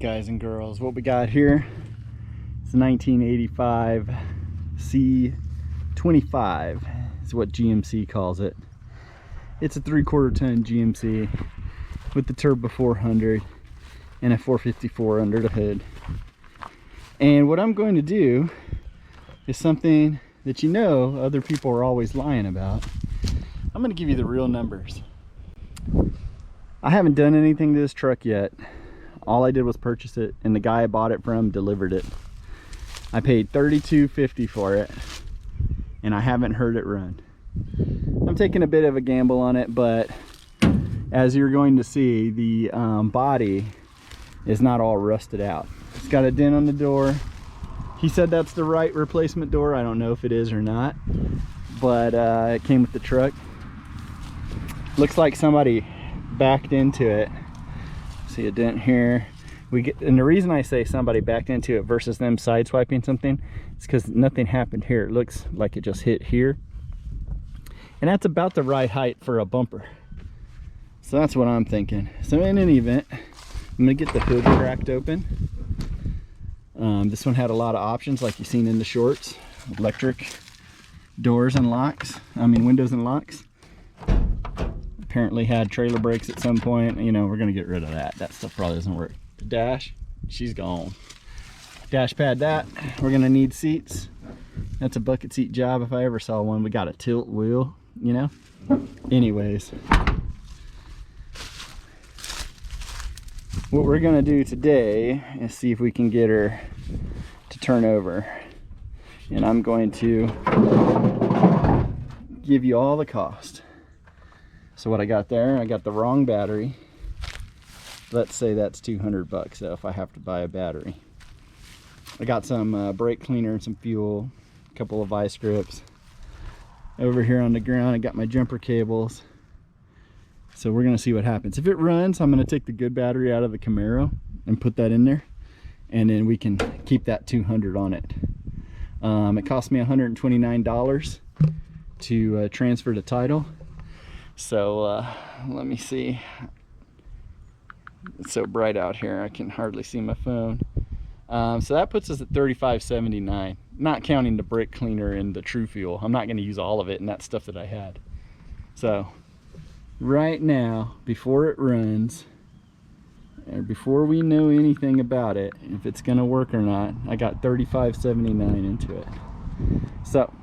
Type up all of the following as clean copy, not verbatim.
guys and girls, what we got here is a 1985 C25 is what GMC calls it. It's a 3/4 ton GMC with the turbo 400 and a 454 under the hood. And what I'm going to do is something that you know other people are always lying about. I'm going to give you the real numbers. I haven't done anything to this truck yet. All I did was purchase it, and the guy I bought it from delivered it. I paid $32.50 for it, and I haven't heard it run. I'm taking a bit of a gamble on it, but as you're going to see, the body is not all rusted out. It's got a dent on the door. He said that's the right replacement door. I don't know if it is or not, but it came with the truck. Looks like somebody backed into it. See a dent here. And the reason I say somebody backed into it versus them sideswiping something is because nothing happened here. It looks like it just hit here, and that's about the right height for a bumper. So that's what I'm thinking. So in any event, I'm gonna get the hood cracked open. This one had a lot of options, like you've seen in the shorts. Electric doors and locks. Windows and locks. Apparently had trailer brakes at some point. You know, we're gonna get rid of that. That stuff probably doesn't work. The dash, she's gone. Dash pad, that. We're gonna need seats. That's a bucket seat job if I ever saw one. We got a tilt wheel, you know. Anyways, what we're gonna do today is see if we can get her to turn over. And I'm going to give you all the cost. So what I got there, I got the wrong battery. Let's say that's 200 bucks though, if I have to buy a battery. I got some brake cleaner and some fuel, a couple of vice grips. Over here on the ground, I got my jumper cables. So we're gonna see what happens. If it runs, I'm gonna take the good battery out of the Camaro and put that in there, and then we can keep that 200 on it. It cost me $129 to transfer the title. So let me see. It's so bright out here, I can hardly see my phone. So that puts us at $35.79, not counting the brake cleaner and the true fuel. I'm not going to use all of it, and that's stuff that I had. So right now, before it runs, or before we know anything about it, if it's going to work or not, I got $35.79 into it. So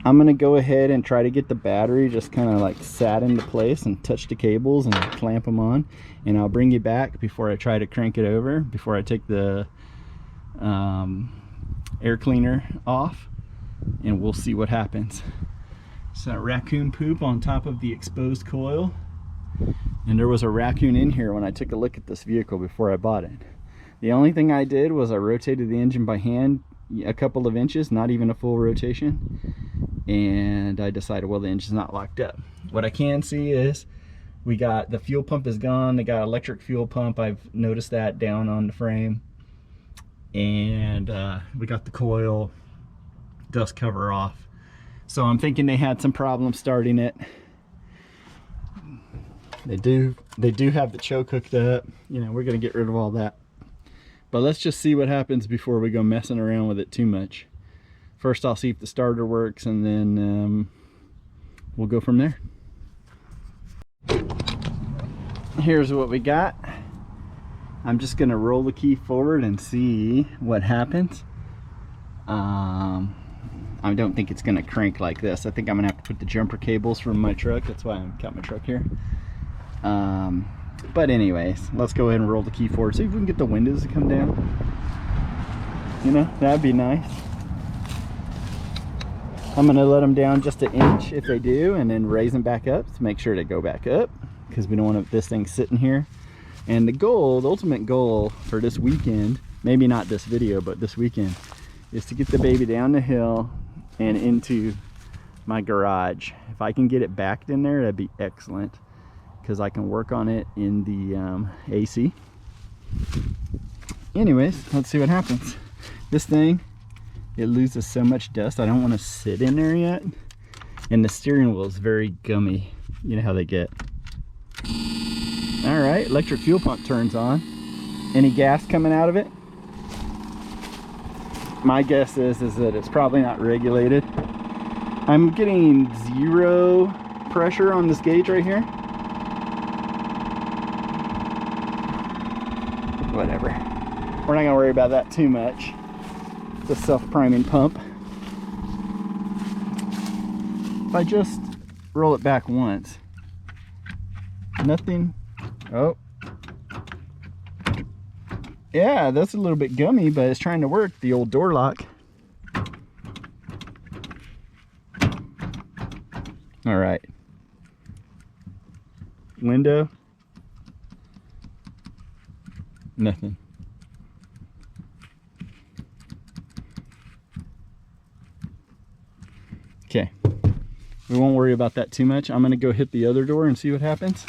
I'm gonna go ahead and try to get the battery just kind of like sat into place and touch the cables and clamp them on, and I'll bring you back before I try to crank it over, before I take the air cleaner off, and we'll see what happens. So raccoon poop on top of the exposed coil, and there was a raccoon in here when I took a look at this vehicle before I bought it. The only thing I did was I rotated the engine by hand a couple of inches, not even a full rotation, and I decided, well, the engine's not locked up. What I can see is we got the fuel pump is gone. They got electric fuel pump, I've noticed that down on the frame, and we got the coil dust cover off. So I'm thinking they had some problems starting it. They do have the choke hooked up. You know, we're gonna get rid of all that. But let's just see what happens before we go messing around with it too much. First, I'll see if the starter works, and then we'll go from there. Here's what we got. I'm just gonna roll the key forward and see what happens. I don't think it's gonna crank like this. I think I'm gonna have to put the jumper cables from my truck. That's why I've got my truck here. But anyways, let's go ahead and roll the key forward. See if we can get the windows to come down. You know, that'd be nice. I'm gonna let them down just an inch if they do, and then raise them back up to make sure they go back up, because we don't want this thing sitting here. And the goal, the ultimate goal for this weekend, maybe not this video, but this weekend, is to get the baby down the hill and into my garage. If I can get it backed in there, that'd be excellent, because I can work on it in the AC. Anyways, let's see what happens. This thing, it loses so much dust, I don't want to sit in there yet. And the steering wheel is very gummy. You know how they get. All right, electric fuel pump turns on. Any gas coming out of it? My guess is that it's probably not regulated. I'm getting 0 pressure on this gauge right here. Whatever. We're not gonna worry about that too much. The self-priming pump. If I just roll it back once, nothing. Oh. Yeah, that's a little bit gummy, but it's trying to work, the old door lock. All right. Window. Nothing. Okay. We won't worry about that too much. I'm gonna go hit the other door and see what happens.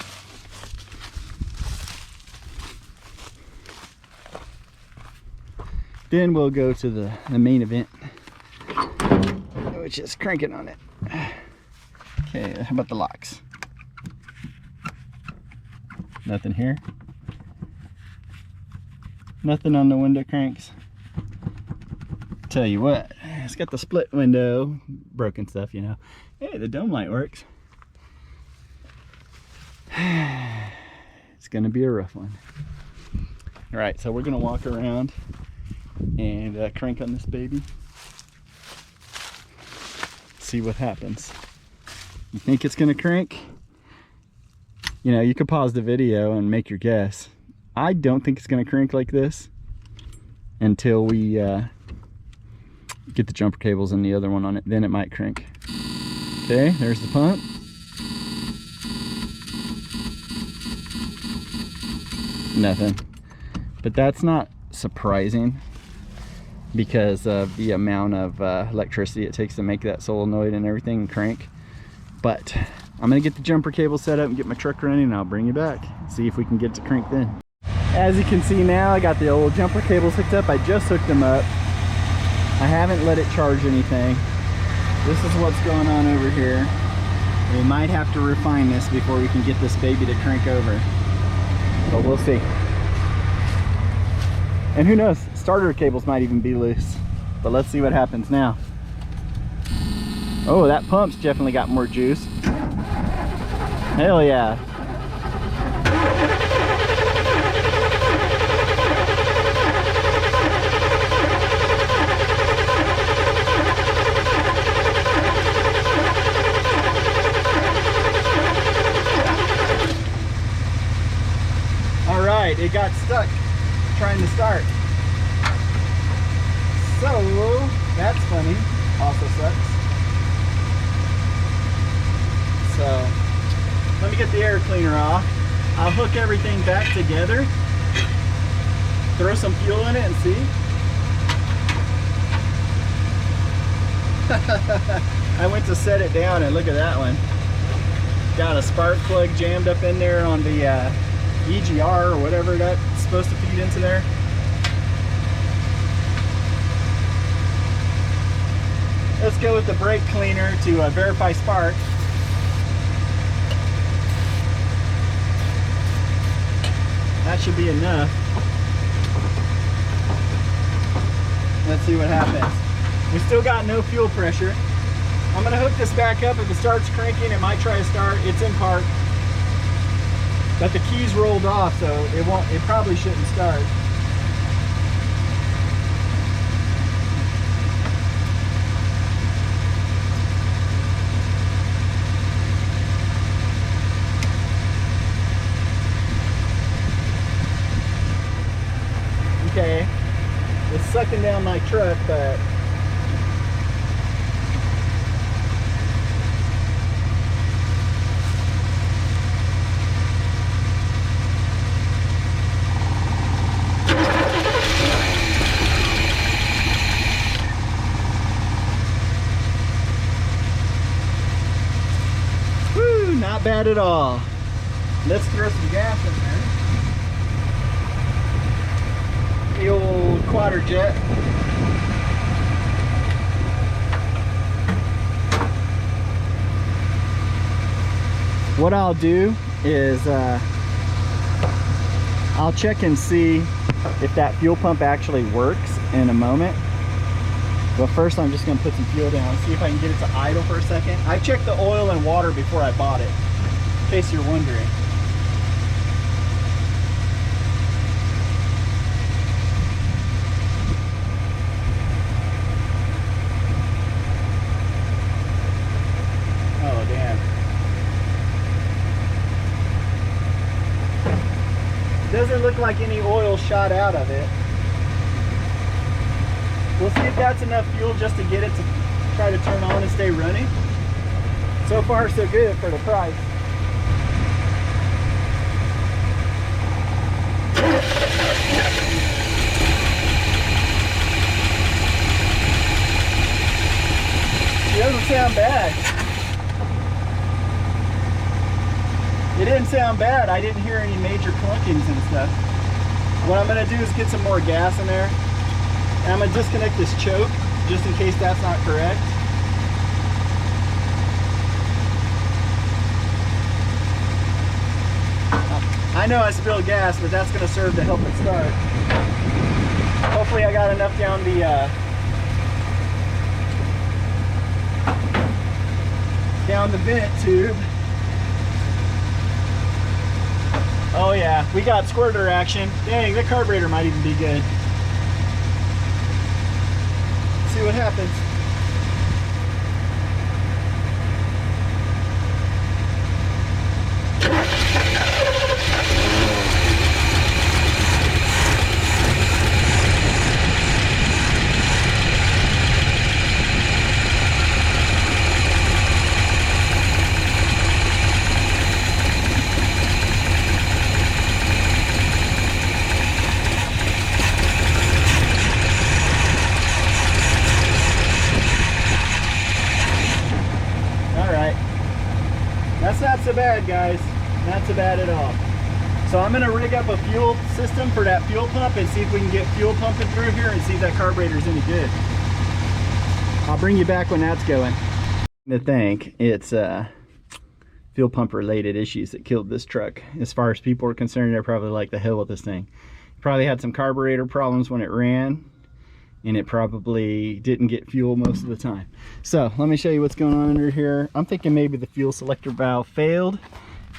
Then we'll go to the main event, which is cranking on it. Okay, how about the locks? Nothing here. Nothing on the window cranks. Tell you what, it's got the split window, broken stuff, you know. Hey, the dome light works. It's gonna be a rough one. All right, so we're gonna walk around and crank on this baby. See what happens. You think it's gonna crank? You know, you could pause the video and make your guess. I don't think it's gonna crank like this until we get the jumper cables and the other one on it. Then it might crank. Okay, there's the pump. Nothing. But that's not surprising because of the amount of electricity it takes to make that solenoid and everything crank. But I'm gonna get the jumper cable set up and get my truck running, and I'll bring you back. See if we can get to crank then. As you can see now, I got the old jumper cables hooked up. I just hooked them up. I haven't let it charge anything. This is what's going on over here. We might have to refine this before we can get this baby to crank over, but we'll see. And who knows, starter cables might even be loose, but let's see what happens now. Oh, that pump's definitely got more juice. Hell yeah. All right, it got stuck trying to start. So, that's funny. Also sucks. So, let me get the air cleaner off. I'll hook everything back together. Throw some fuel in it and see. I went to set it down and look at that one. Got a spark plug jammed up in there on the EGR or whatever that's supposed to feed into there. Let's go with the brake cleaner to verify spark. That should be enough. Let's see what happens. We still got no fuel pressure. I'm gonna hook this back up. If it starts cranking, it might try to start. It's in park, but the keys rolled off, so it probably shouldn't start. Okay, it's sucking down my truck, but woo, not bad at all. Let's throw some gas in there. The old quater jet. What I'll do is I'll check and see if that fuel pump actually works in a moment. But first I'm just gonna put some fuel down, see if I can get it to idle for a second. I checked the oil and water before I bought it, in case you're wondering. Oh, damn. Doesn't look like any oil shot out of it. We'll see if that's enough fuel just to get it to try to turn on and stay running. So far, so good for the price. It doesn't sound bad. It didn't sound bad. I didn't hear any major clunkings and stuff. What I'm gonna do is get some more gas in there. And I'm gonna disconnect this choke just in case that's not correct. I know I spilled gas, but that's gonna serve to help it start. Hopefully I got enough down the vent tube. Oh yeah, we got squirter action. Dang, the carburetor might even be good. See what happens. That's not so bad, guys. Not so bad at all. So I'm gonna rig up a fuel system for that fuel pump and see if we can get fuel pumping through here and see if that carburetor's any good. I'll bring you back when that's going. I think it's fuel pump related issues that killed this truck. As far as people are concerned, they're probably like, the hell with this thing. Probably had some carburetor problems when it ran, and it probably didn't get fuel most of the time. So let me show you what's going on under here. I'm thinking maybe the fuel selector valve failed.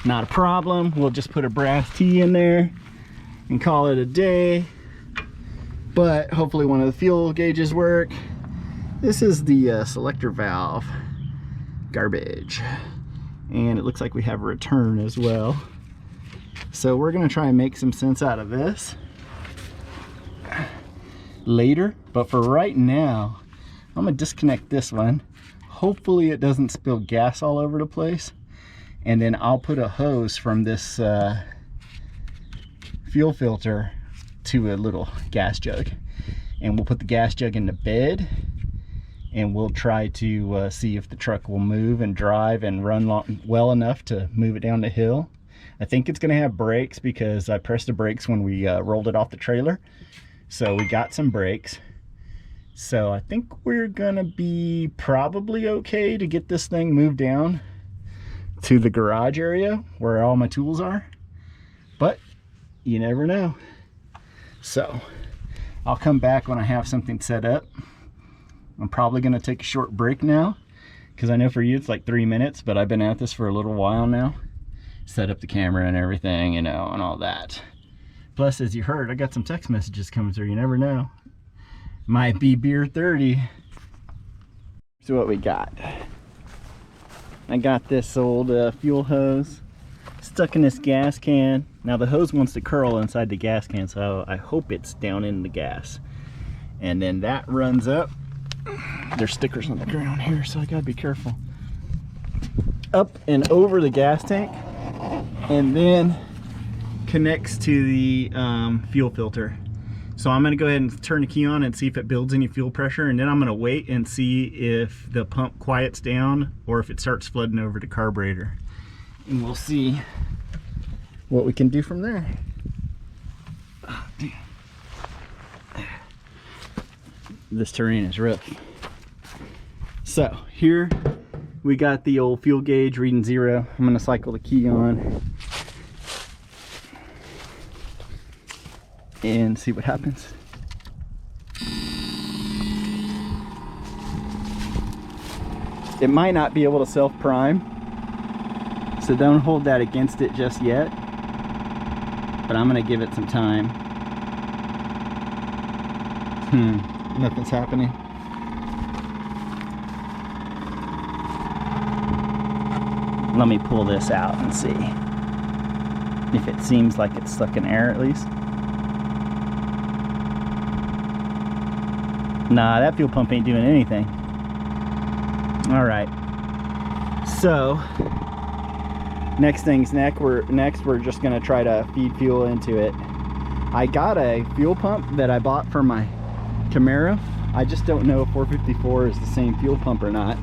Not a problem. We'll just put a brass T in there and call it a day. But hopefully one of the fuel gauges work. This is the selector valve garbage. And it looks like we have a return as well. So we're gonna try and make some sense out of this later, but for right now I'm gonna disconnect this one. Hopefully it doesn't spill gas all over the place, and then I'll put a hose from this fuel filter to a little gas jug, and we'll put the gas jug in the bed, and we'll try to see if the truck will move and drive and run well enough to move it down the hill. I think it's gonna have brakes because I pressed the brakes when we rolled it off the trailer. So we got some brakes. So I think we're gonna be probably okay to get this thing moved down to the garage area where all my tools are. But you never know. So I'll come back when I have something set up. I'm probably gonna take a short break now, because I know for you it's like 3 minutes, but I've been at this for a little while now. Set up the camera and everything, you know, and all that. Plus, as you heard, I got some text messages coming through. You never know. Might be beer 30. So what we got? I got this old fuel hose stuck in this gas can. Now the hose wants to curl inside the gas can, so I hope it's down in the gas. And then that runs up. There's stickers on the ground here, so I gotta be careful. Up and over the gas tank, and then connects to the fuel filter. So I'm gonna go ahead and turn the key on and see if it builds any fuel pressure, and then I'm gonna wait and see if the pump quiets down or if it starts flooding over the carburetor. And we'll see what we can do from there. Oh, damn. This terrain is rough. So here we got the old fuel gauge reading 0. I'm gonna cycle the key on. and see what happens. It might not be able to self-prime, so don't hold that against it just yet, but I'm gonna give it some time. Nothing's happening. Let me pull this out and see if it seems like it's stuck in air at least. Nah, that fuel pump ain't doing anything. All right, so next thing's next. We're just gonna try to feed fuel into it. I got a fuel pump that I bought for my Camaro. I just don't know if 454 is the same fuel pump or not.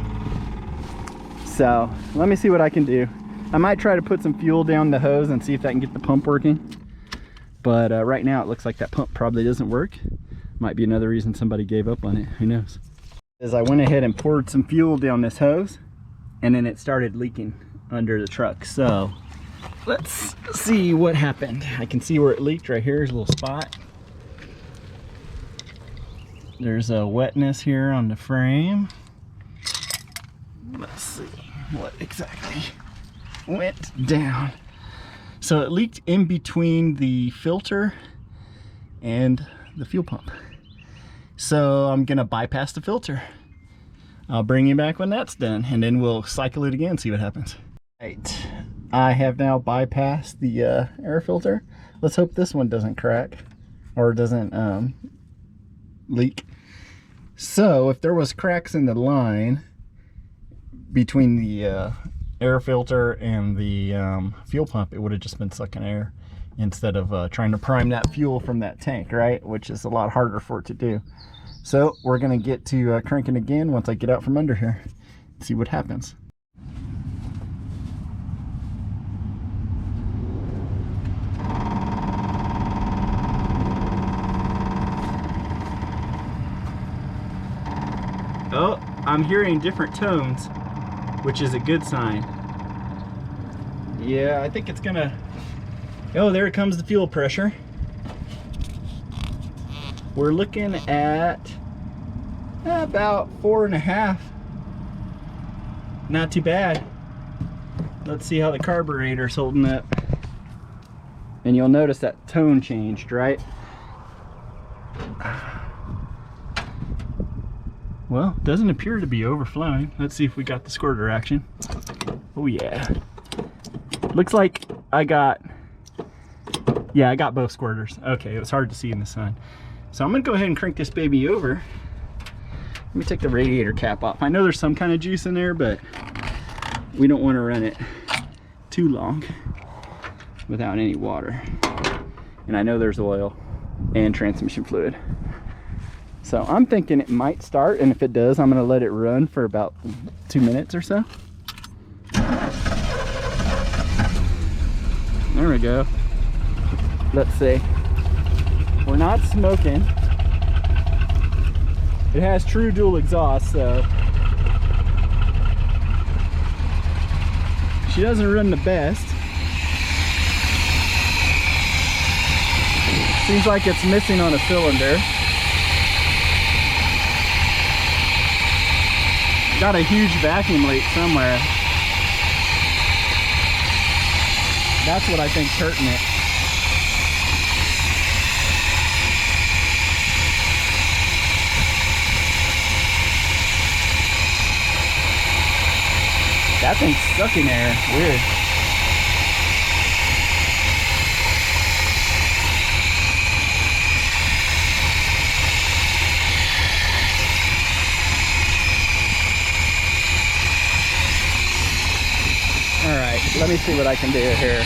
So let me see what I can do. I might try to put some fuel down the hose and see if I can get the pump working. But right now it looks like that pump probably doesn't work. Might be another reason somebody gave up on it, who knows. As I went ahead and poured some fuel down this hose, and then it started leaking under the truck. So let's see what happened. I can see where it leaked right here. There's a little spot. There's a wetness here on the frame. Let's see what exactly went down. So it leaked in between the filter and the fuel pump. So I'm gonna bypass the filter. I'll bring you back when that's done, and then we'll cycle it again, see what happens. Right, I have now bypassed the air filter. Let's hope this one doesn't crack or doesn't leak. So if there was cracks in the line between the air filter and the fuel pump, it would have just been sucking air instead of trying to prime that fuel from that tank, right? Which is a lot harder for it to do. So we're gonna get to cranking again once I get out from under here, see what happens. Oh, I'm hearing different tones, which is a good sign. Yeah, I think it's gonna, oh, there comes the fuel pressure. We're looking at about 4.5. Not too bad. Let's see how the carburetor's holding up. And you'll notice that tone changed, right? Well, doesn't appear to be overflowing. Let's see if we got the squirter action. Oh yeah. Looks like I got both squirters. Okay, it was hard to see in the sun. So I'm gonna go ahead and crank this baby over. Let me take the radiator cap off. I know there's some kind of juice in there, but we don't want to run it too long without any water. And I know there's oil and transmission fluid. So I'm thinking it might start, and if it does, I'm gonna let it run for about 2 minutes or so. There we go. Let's see. We're not smoking. It has true dual exhaust, so she doesn't run the best. Seems like it's missing on a cylinder. Got a huge vacuum leak somewhere. That's what I think's hurting it. That thing's sucking air. Weird. All right, let me see what I can do here.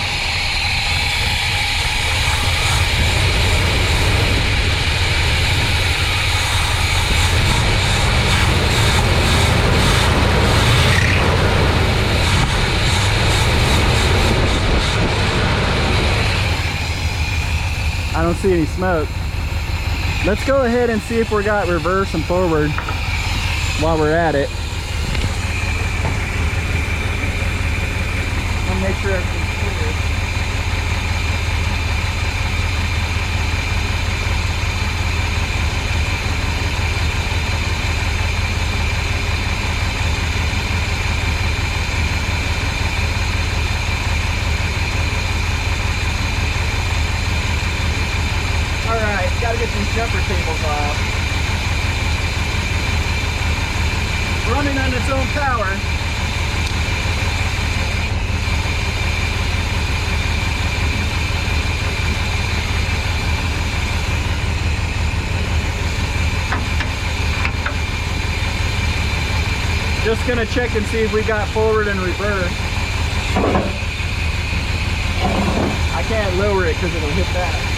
I don't see any smoke. Let's go ahead and see if we got reverse and forward while we're at it. I'll make sure everything's clear. power. Just gonna check and see if we got forward and reverse. I can't lower it because it'll hit that.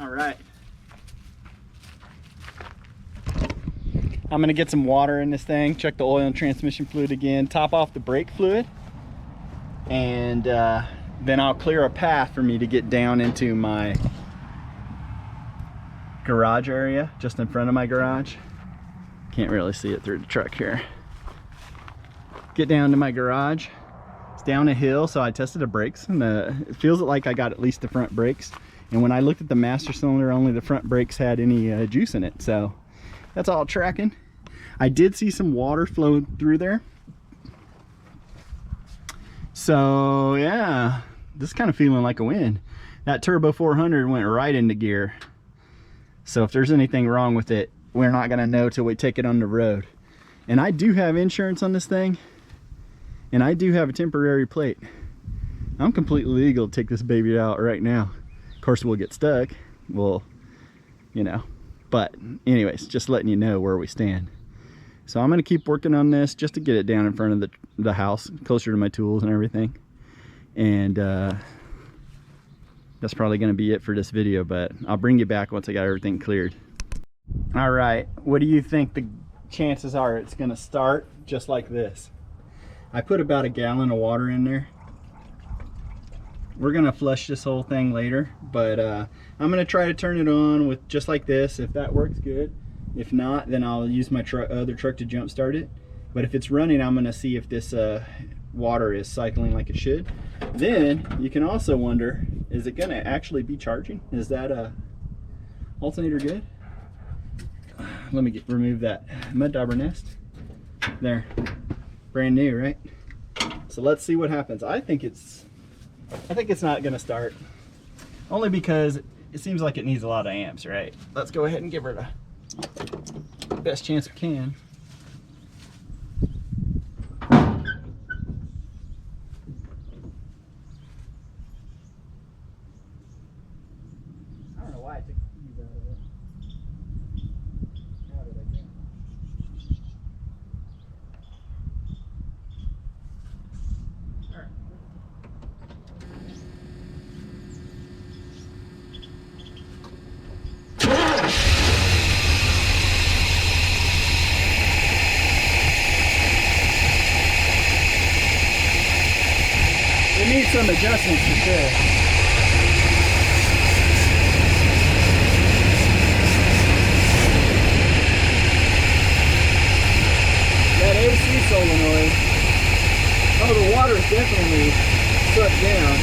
All right. I'm gonna get some water in this thing, check the oil and transmission fluid again, top off the brake fluid, and then I'll clear a path for me to get down into my garage area, just in front of my garage. Can't really see it through the truck here. Get down to my garage. It's down a hill, so I tested the brakes, and it feels like I got at least the front brakes. And when I looked at the master cylinder, only the front brakes had any juice in it, so that's all tracking. I did see some water flowing through there. So yeah, this is kind of feeling like a win. That turbo 400 went right into gear. So if there's anything wrong with it, we're not gonna know till we take it on the road. And I do have insurance on this thing, and I do have a temporary plate. I'm completely legal to take this baby out right now. Of course, we'll get stuck. We'll, you know, but anyways, just letting you know where we stand. So I'm gonna keep working on this just to get it down in front of the house, closer to my tools and everything. And that's probably gonna be it for this video, but I'll bring you back once I got everything cleared. All right, what do you think the chances are it's gonna start just like this? I put about a gallon of water in there. We're gonna flush this whole thing later, but I'm gonna try to turn it on with just like this. If that works, good. If not, then I'll use my other truck to jump start it. But if it's running, I'm gonna see if this water is cycling like it should. Then you can also wonder, is it gonna actually be charging? Is that alternator good? Let me remove that mud dauber nest. There, brand new, right? So let's see what happens. I think it's not gonna start, only because it seems like it needs a lot of amps, right? Let's go ahead and give her the best chance we can. I don't know why I took the keys out of it. How did I get adjustments for sure. That AC solenoid. Oh, the water's definitely sucked down.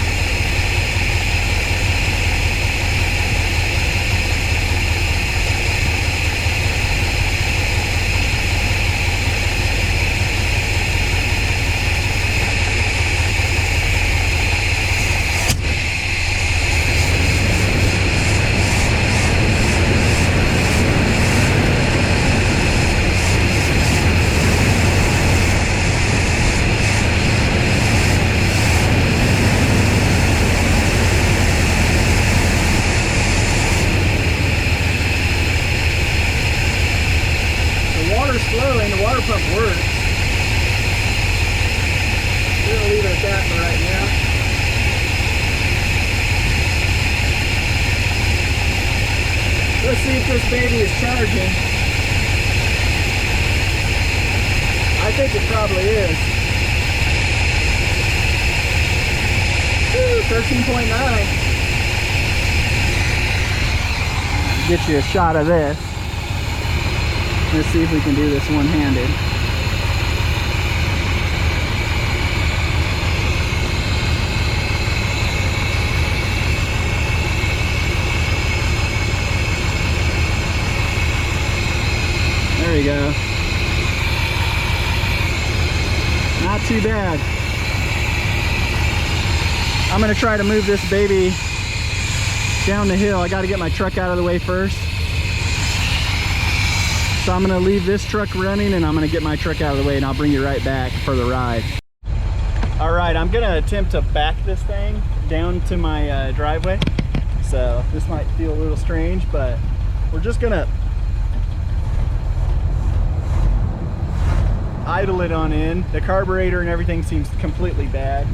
Flowing, the water pump works. We're gonna leave it at that for right now. Let's see if this baby is charging. I think it probably is. Woo, 13.9. Get you a shot of this. Let's see if we can do this one-handed. There you go. Not too bad. I'm gonna try to move this baby down the hill. I gotta get my truck out of the way first. So I'm gonna leave this truck running and I'm gonna get my truck out of the way and I'll bring you right back for the ride. All right, I'm gonna attempt to back this thing down to my driveway. So this might feel a little strange, but we're just gonna idle it on in. The carburetor and everything seems completely bad.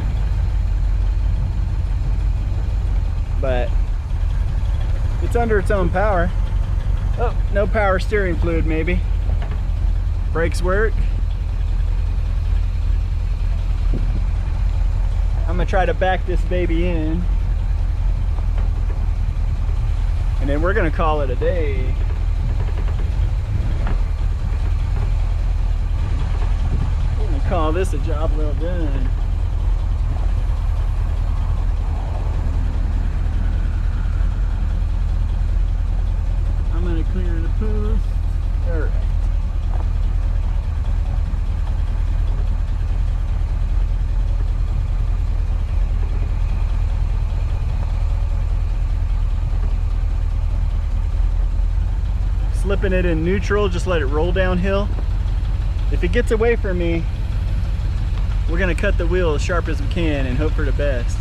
But it's under its own power. Oh, no power steering fluid maybe. Brakes work. I'm gonna try to back this baby in. And then we're gonna call it a day. We're gonna call this a job well done. I'm gonna clear the post. All right. Slipping it in neutral, just let it roll downhill. If it gets away from me, we're gonna cut the wheel as sharp as we can and hope for the best.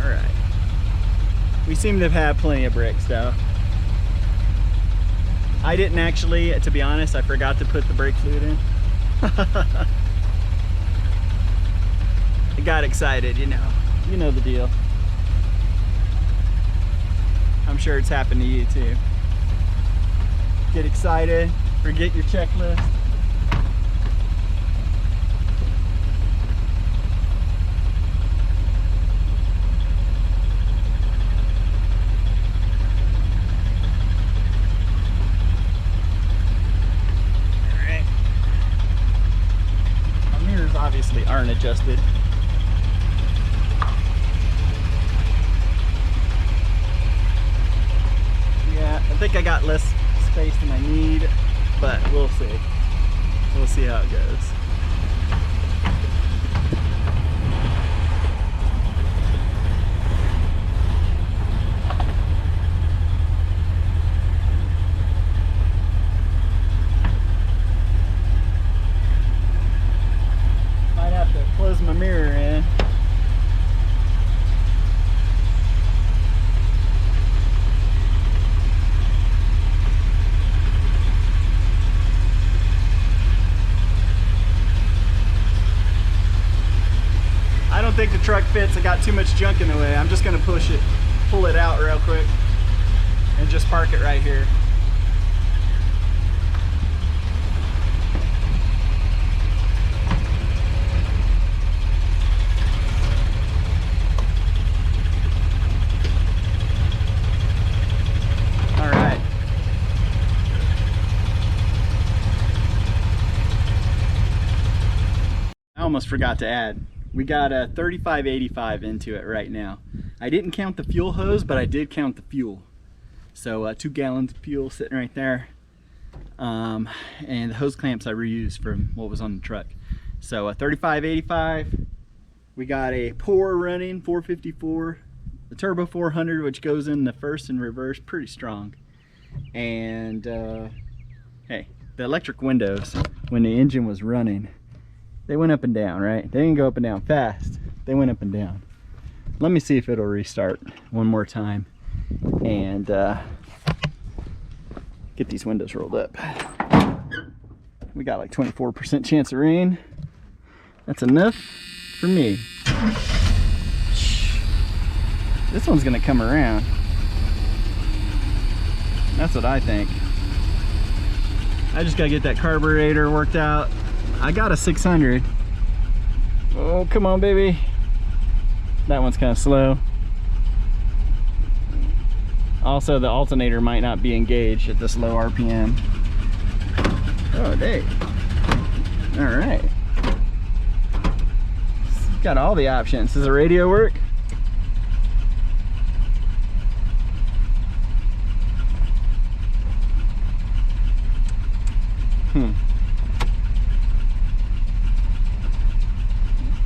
All right. We seem to have plenty of brakes though. I didn't actually, to be honest, I forgot to put the brake fluid in. I got excited, you know the deal. I'm sure it's happened to you too. Get excited, forget your checklist. Obviously aren't adjusted. Yeah, I think I got less space than I need, but we'll see. We'll see how it goes. Close my mirror in. I don't think the truck fits. I got too much junk in the way. I'm just gonna pull it out real quick and just park it right here. almost forgot to add. We got a 3585 into it right now. I didn't count the fuel hose, but I did count the fuel. So 2 gallons of fuel sitting right there. And the hose clamps I reused from what was on the truck. So a 3585. We got a pour running 454. The turbo 400, which goes in the first and reverse pretty strong. And hey, the electric windows, when the engine was running, they went up and down, right? They didn't go up and down fast. They went up and down. Let me see if it'll restart one more time and get these windows rolled up. We got like 24% chance of rain. That's enough for me. This one's gonna come around. That's what I think. I just gotta get that carburetor worked out. I got a 600. Oh, come on, baby. That one's kind of slow. Also, the alternator might not be engaged at this low RPM. Oh, dang. All right. Got all the options. Does the radio work?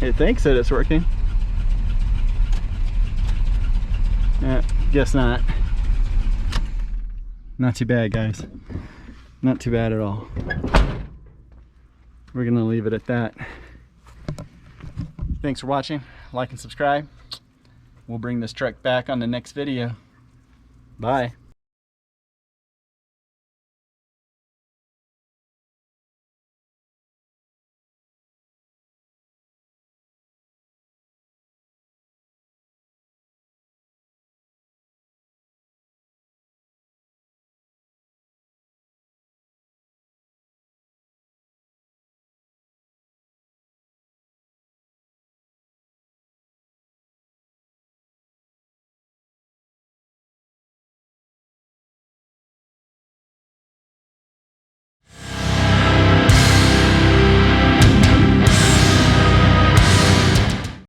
It thinks that it's working. Guess not. Not too bad, guys. Not too bad at all. We're gonna leave it at that. Thanks for watching. Like and subscribe. We'll bring this truck back on the next video. Bye.